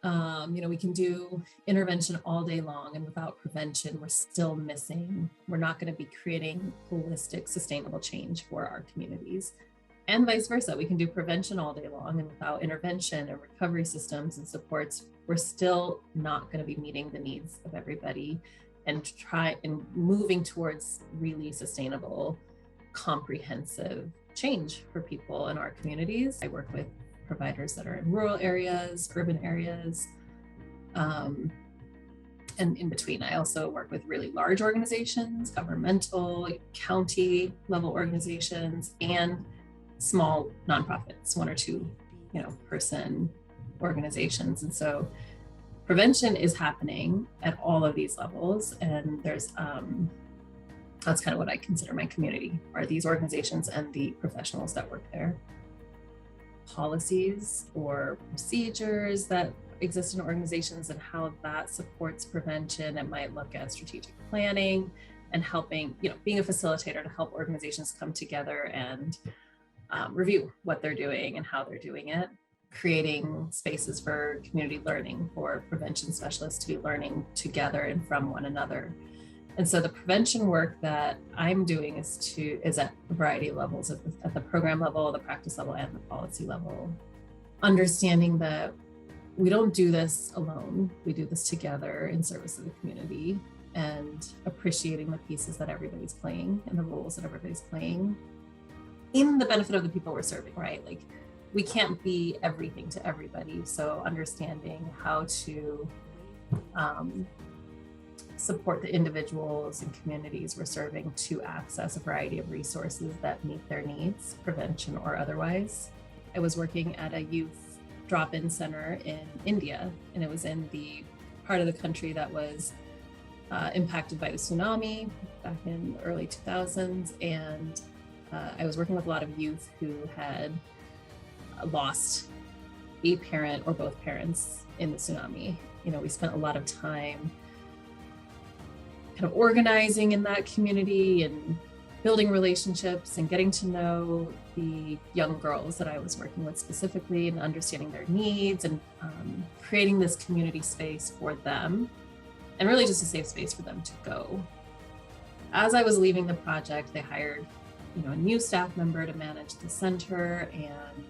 We can do intervention all day long, and without prevention, we're still missing. We're not going to be creating holistic, sustainable change for our communities. And vice versa, we can do prevention all day long, and without intervention and recovery systems and supports, we're still not going to be meeting the needs of everybody and moving towards really sustainable, comprehensive change for people in our communities. I work with providers that are in rural areas, urban areas, and in between. I also work with really large organizations, governmental, county level organizations, and small nonprofits, one or two, person organizations. And so prevention is happening at all of these levels. And there's, that's kind of what I consider my community, are these organizations and the professionals that work there. Policies or procedures that exist in organizations and how that supports prevention. It might look at strategic planning and helping, being a facilitator to help organizations come together and review what they're doing and how they're doing it, creating spaces for community learning, for prevention specialists to be learning together and from one another. And so the prevention work that I'm doing is at a variety of levels, at the program level, the practice level, and the policy level. Understanding that we don't do this alone, we do this together in service of the community, and appreciating the pieces that everybody's playing and the roles that everybody's playing in the benefit of the people we're serving, right? Like, we can't be everything to everybody. So understanding how to support the individuals and communities we're serving to access a variety of resources that meet their needs, prevention or otherwise. I was working at a youth drop-in center in India, and it was in the part of the country that was impacted by the tsunami back in the early 2000s. And I was working with a lot of youth who had lost a parent or both parents in the tsunami. We spent a lot of time kind of organizing in that community and building relationships and getting to know the young girls that I was working with specifically and understanding their needs and creating this community space for them, and really just a safe space for them to go. As I was leaving the project, they hired a new staff member to manage the center, and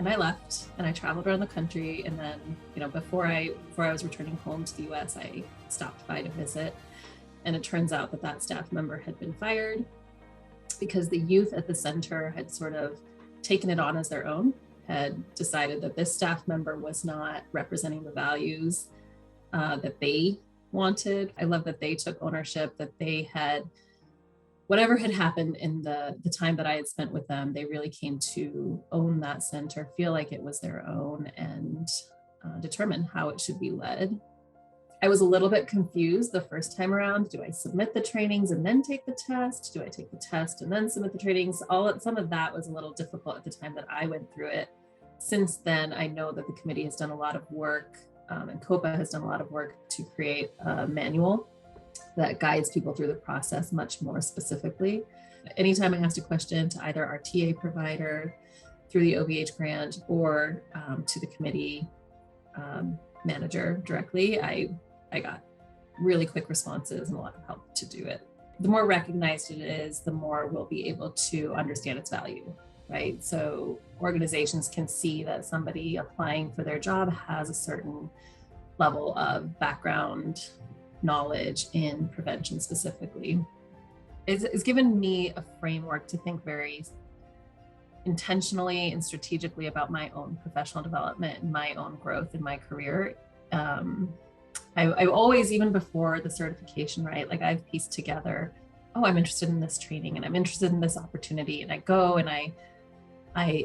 I left and I traveled around the country. And then, before I was returning home to the US, I stopped by to visit. And it turns out that staff member had been fired because the youth at the center had sort of taken it on as their own, had decided that this staff member was not representing the values that they wanted. I love that they took ownership, that they had, whatever had happened in the time that I had spent with them, they really came to own that center, feel like it was their own, and determine how it should be led. I was a little bit confused the first time around. Do I submit the trainings and then take the test? Do I take the test and then submit the trainings? Some of that was a little difficult at the time that I went through it. Since then, I know that the committee has done a lot of work, and COPA has done a lot of work to create a manual that guides people through the process much more specifically. Anytime I asked a question to either our TA provider through the OBH grant or to the committee manager directly, I got really quick responses and a lot of help to do it. The more recognized it is, the more we'll be able to understand its value, right? So organizations can see that somebody applying for their job has a certain level of background knowledge in prevention specifically. It's given me a framework to think very intentionally and strategically about my own professional development and my own growth in my career. I always, even before the certification, right, like I've pieced together, I'm interested in this training and I'm interested in this opportunity, and I go and I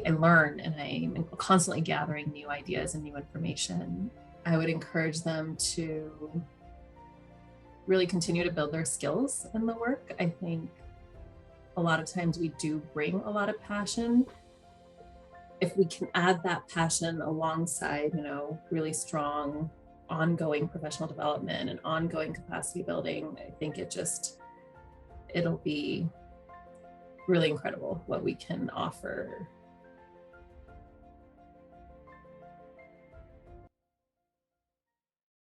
learn, and I'm constantly gathering new ideas and new information. I would encourage them to really continue to build their skills in the work. I think a lot of times we do bring a lot of passion. If we can add that passion alongside, really strong ongoing professional development and ongoing capacity building, I think it'll be really incredible what we can offer